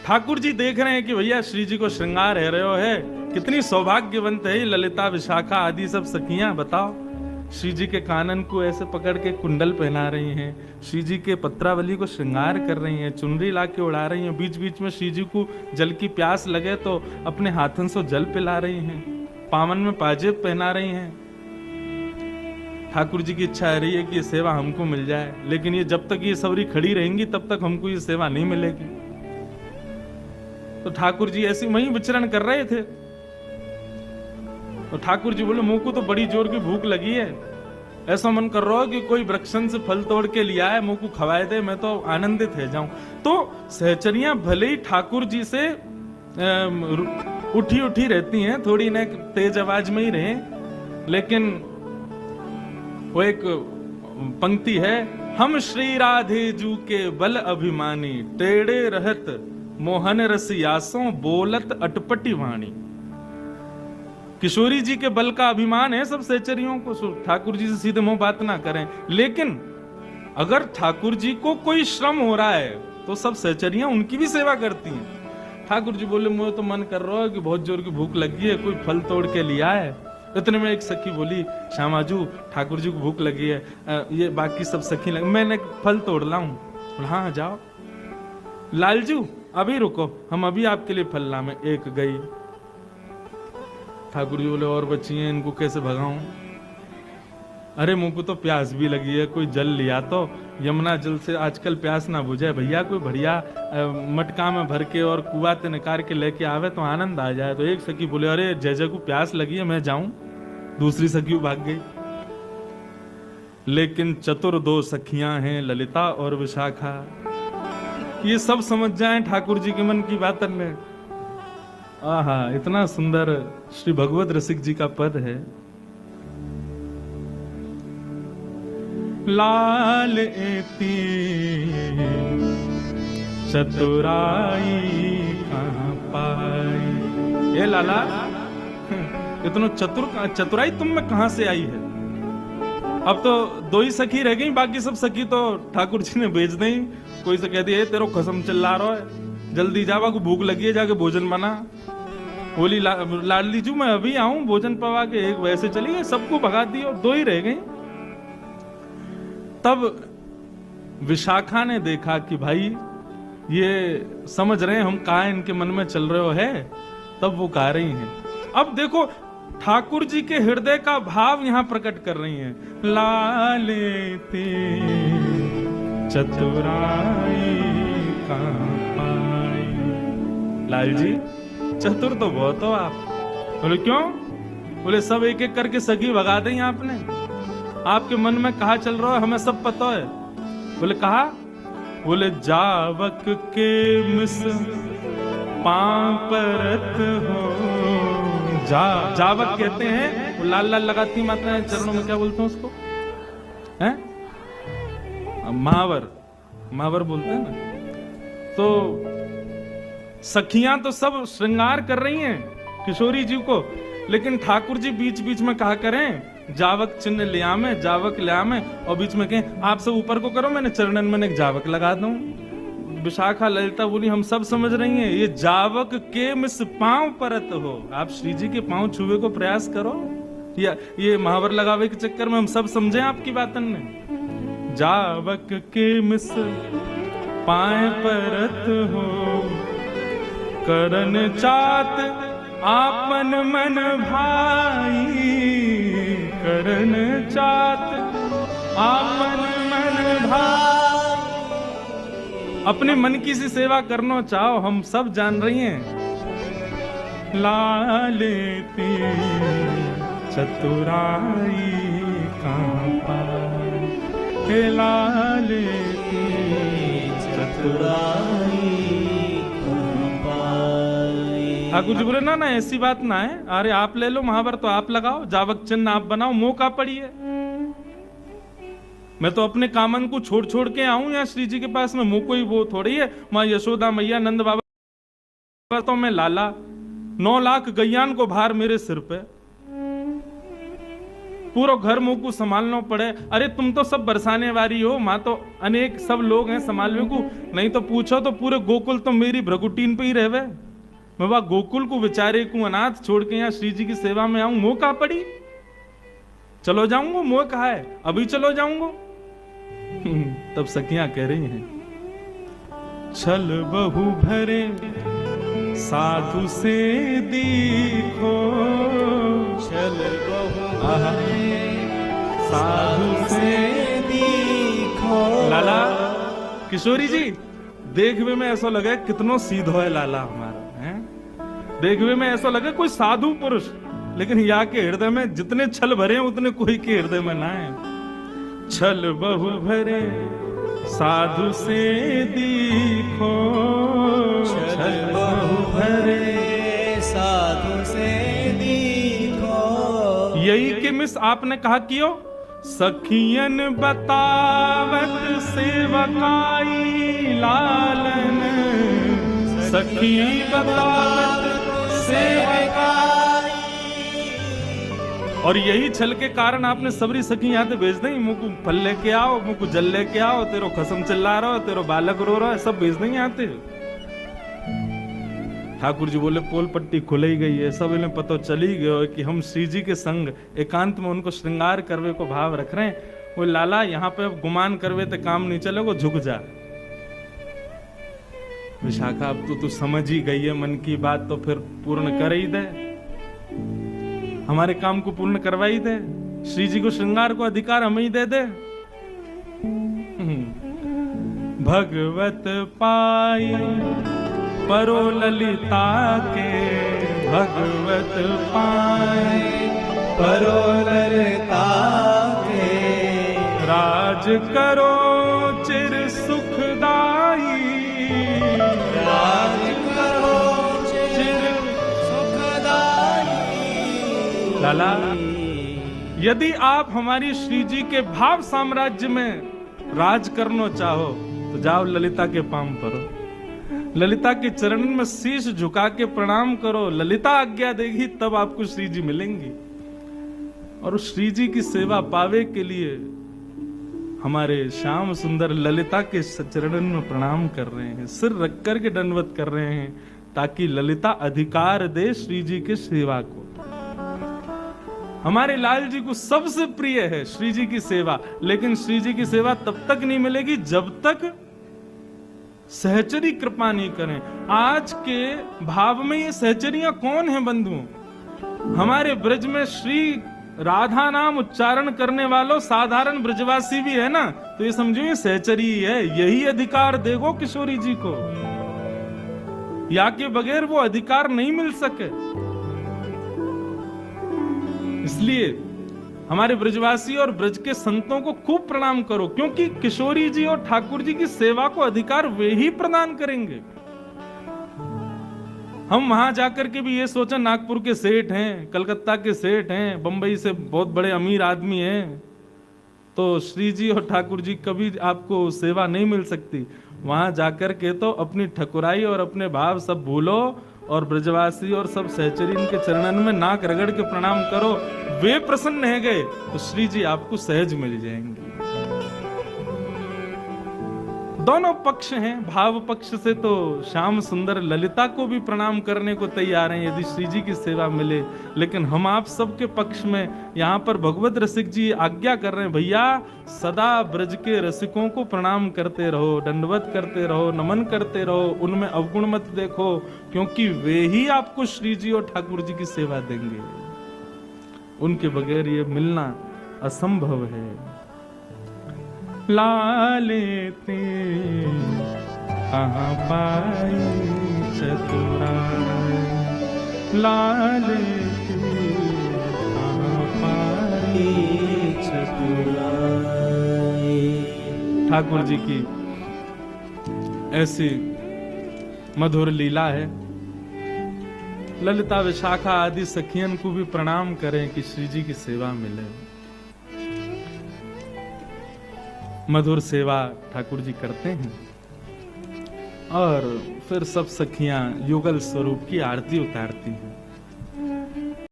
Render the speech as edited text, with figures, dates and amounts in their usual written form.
ठाकुर जी देख रहे हैं कि भैया श्री जी को श्रृंगार है रहे है, कितनी सौभाग्यवंत है ललिता विशाखा आदि सब सखियां। बताओ, श्री जी के कानन को ऐसे पकड़ के कुंडल पहना रही हैं, श्री जी के पत्रावली को श्रृंगार कर रही हैं, चुनरी ला के उड़ा रही हैं, बीच बीच में श्री जी को जल की प्यास लगे तो अपने हाथों से जल पिला रही हैं, पावन में पाजेब पहना रही हैं। ठाकुर जी की इच्छा है रही है कि ये सेवा हमको मिल जाए, लेकिन ये जब तक ये सवरी खड़ी रहेंगी तब तक हमको ये सेवा नहीं मिलेगी। तो ठाकुर जी ऐसे वहीं विचरण कर रहे थे, तो ठाकुर जी बोले मुंह को तो बड़ी जोर की भूख लगी है, ऐसा मन कर रहा हो कि कोई वृक्षन से फल तोड़ के लिया है, मुंह को खवाए दे, मैं तो आनंदित है जाऊं। तो सहचरियां भले ही ठाकुर जी से उठी उठी रहती हैं, थोड़ी न तेज आवाज में ही रहे, लेकिन वो एक पंक्ति है, हम श्री राधे जू के बल अभिमानी, टेढ़े रहत मोहन रसियासों, बोलत अटपटी वाणी। किशोरी जी के बल का अभिमान है सब सहचरियों को, ठाकुर जी से सीधे मुंह बात ना करें, लेकिन अगर ठाकुर जी को कोई श्रम हो रहा है तो सब सहचरियां उनकी भी सेवा करती हैं। ठाकुर जी बोले मुझे तो मन कर रहा है कि बहुत जोर की भूख लगी है, कोई फल तोड़ के लिया है। इतने में एक सखी बोली, श्यामाजू ठाकुर जी को भूख लगी है, ये बाकी सब सखी लगी, मैंने फल तोड़ लाऊं? हाँ जाओ। लालजू अभी रुको, हम अभी आपके लिए फल लाएं। एक गई। ठाकुर जी बोले और बच्ची हैं, इनको कैसे भगाऊं? अरे मुंह को तो प्यास भी लगी है, कोई जल लिया तो, यमुना जल से आजकल प्यास ना बुझे भैया, कोई बढ़िया मटका में भर के और कुआ से निकाल के लेके आवे तो आनंद आ जाए। तो एक सखी बोले अरे जय को प्यास लगी है, मैं जाऊं? दूसरी सखी भाग गई। लेकिन चतुर दो सखियां हैं, ललिता और विशाखा, ये सब समझ जाएं ठाकुर जी के मन की बातन में। आहा, इतना सुंदर श्री भगवत रसिक जी का पद है। लाल एती चतुराई कहां पाई, ये लाला इतना चतुराई तुम में कहां से आई है? अब तो दो ही सखी रह गई, बाकी सब सखी तो ठाकुर जी ने भेज दी। कोई से कह दिया तेरो कसम चिल्ला रहा है, जल्दी जावा को भूख लगी है, जाके भोजन बना। बोली लाडली जू मैं अभी आऊं भोजन पवा के, एक वैसे चली गई, सबको भगा दी और दो ही रह गई। तब विशाखा ने देखा कि भाई ये समझ रहे हैं हम कहा इनके मन में चल रहे हो है, तब वो गा रही हैं। अब देखो ठाकुर जी के हृदय का भाव यहां प्रकट कर रही हैं। लाले ते चतुराई कहां पाई। लाल जी चतुर तो बहुत हो आप। बोले क्यों? बोले सब एक एक करके सगी भगा दें आपने, आपके मन में कहा चल रहा है हमें सब पता है। बोले कहा? बोले जावक के मिस पांव परत हो। जावक कहते हैं वो लाल लाल लगाती माता चरणों में, क्या बोलते हैं उसको? हैं? महावर, महावर बोलते हैं ना। तो सखियां तो सब श्रृंगार कर रही हैं किशोरी जी को, लेकिन ठाकुर जी बीच बीच में कहा करें जावक चिन्ह ले आमे, जावक ले आमे, और बीच में कहें आपसे ऊपर को करो, मैंने चरणन में एक जावक लगा दूं। विशाखा ललिता बोली हम सब समझ रही हैं, ये जावक के मिस पांव परत हो, आप श्री जी के पांव छुए को प्रयास करो, या ये महावर लगावे के चक्कर में हम सब समझे आपकी बातन में। जावक के मिस पांव परत हो, करन चात आपन मन भाई, करन चात आपन मन भाई। अपने मन की सी सेवा करना चाहो, हम सब जान रही हैं। लालेती चतुराई कहां पाई, लालेती चतुराई कहां पाई। ठाकुर जी बोले ना ना ऐसी बात ना है, अरे आप ले लो महावर तो आप लगाओ, जावक चिन्ह आप बनाओ, मौका पड़िए। मैं तो अपने कामन को छोड़ छोड़ के आऊं यहाँ श्री जी के पास में, मुंह कोई वो थोड़ी है माँ यशोदा मैया नंद बाबा, तो मैं लाला 9 लाख गैयान को भार मेरे सिर पे। पूरा घर मुंह को संभालना पड़े। अरे तुम तो सब बरसाने वाली हो, माँ तो अनेक सब लोग हैं संभालने को, नहीं तो पूछो तो पूरे गोकुल तो मेरी भ्रगुटीन पे ही रहवे। मैं वह गोकुल को बेचारे को अनाथ छोड़ के यहाँ श्री जी की सेवा में आऊं, मोह कहाँ पड़ी? चलो जाऊंगा, मोह कहा है, अभी चलो जाऊंगा। तब सखियां कह रही हैं, छल बहु भरे साधु से दीखो, छल बहु भरे साधु से दीखो। लाला किशोरी जी, देखने में ऐसा लगे कितनो सीधो है लाला हमारा, है देखने में ऐसा लगे कोई साधु पुरुष, लेकिन या के हृदय में जितने छल भरे हैं उतने कोई के हृदय में ना है। छल बहु भरे साधु से दीखो, छल बहु भरे साधु से दीखो। यही कि मिस आपने कहा कियो, सखियन बतावत सेवकाई लालन, सखी बतावत सेवकाई। और यही छल के कारण आपने सबरी सखी यहाँ से भेज दी, मुझको फल लेके आओ, मुझको जल लेके आओ, तेरो खसम चिल्ला रहा हो, तेरो बालक रो रहा है, सब भेज देंगे आते। ठाकुर जी बोले पोल पट्टी खुल ही गई है, सब इन्हें पता चली गया कि हम श्री जी के संग एकांत में उनको श्रृंगार करवे को भाव रख रहे हैं। वो लाला यहाँ पे अब गुमान करवे तो काम नहीं चले, वो झुक जा। विशाखा अब तो तू समझ ही गई है मन की बात, तो फिर पूर्ण कर ही दे, हमारे काम को पूर्ण करवा ही दे, श्री जी को श्रृंगार को अधिकार हमें ही दे दे। भगवत पाई परो ललिता के, भगवत पाई परो ललिता के। राज करो चिर सुखदाई, राज करो चिर सुखदाई। लाला यदि आप हमारी श्री जी के भाव साम्राज्य में राज करना चाहो तो जाओ ललिता के पांव परो, ललिता के चरणन में शीश झुका के प्रणाम करो, ललिता आज्ञा देगी तब आपको श्री जी मिलेंगी। और उस श्री जी की सेवा पावे के लिए हमारे श्याम सुंदर ललिता के चरणन में प्रणाम कर रहे हैं, सिर रख कर के दंडवत कर रहे हैं, ताकि ललिता अधिकार दे श्री जी के सेवा को। हमारे लाल जी को सबसे प्रिय है श्री जी की सेवा, लेकिन श्री जी की सेवा तब तक नहीं मिलेगी जब तक सहचरी कृपा नहीं करें। आज के भाव में ये सहचरियां कौन है बंधुओं? हमारे ब्रज में श्री राधा नाम उच्चारण करने वालों साधारण ब्रजवासी भी है ना, तो ये समझो ये सहचरी है, यही अधिकार देगो किशोरी जी को, या के बगैर वो अधिकार नहीं मिल सके। इसलिए हमारे ब्रजवासी और ब्रज के संतों को खूब प्रणाम करो, क्योंकि किशोरी जी और ठाकुर जी की सेवा को अधिकार वे ही प्रदान करेंगे। हम वहां जाकर के भी ये सोचा नागपुर के सेठ हैं, कलकत्ता के सेठ हैं, बंबई से बहुत बड़े अमीर आदमी हैं, तो श्री जी और ठाकुर जी कभी आपको सेवा नहीं मिल सकती। वहां जाकर के तो अपनी ठकुराई और अपने भाव सब भूलो, और ब्रजवासी और सब सहचरी इनके चरणन में नाक रगड़ के प्रणाम करो, वे प्रसन्न है गए तो श्री जी आपको सहज मिल जाएंगे। दोनों पक्ष हैं, भाव पक्ष से तो श्याम सुंदर ललिता को भी प्रणाम करने को तैयार हैं यदि श्री जी की सेवा मिले, लेकिन हम आप सबके पक्ष में यहाँ पर भगवत रसिक जी आज्ञा कर रहे हैं, भैया सदा ब्रज के रसिकों को प्रणाम करते रहो, दंडवत करते रहो, नमन करते रहो, उनमें अवगुण मत देखो, क्योंकि वे ही आपको श्री जी और ठाकुर जी की सेवा देंगे, उनके बगैर ये मिलना असंभव है। लाले ते कहाँ पाई चतुराई, लाले ते कहाँ पाई चतुराई। ठाकुर जी की ऐसी मधुर लीला है। ललिता विशाखा आदि सखियन को भी प्रणाम करें कि श्री जी की सेवा मिले। मधुर सेवा ठाकुर जी करते हैं और फिर सब सखियां युगल स्वरूप की आरती उतारती हैं।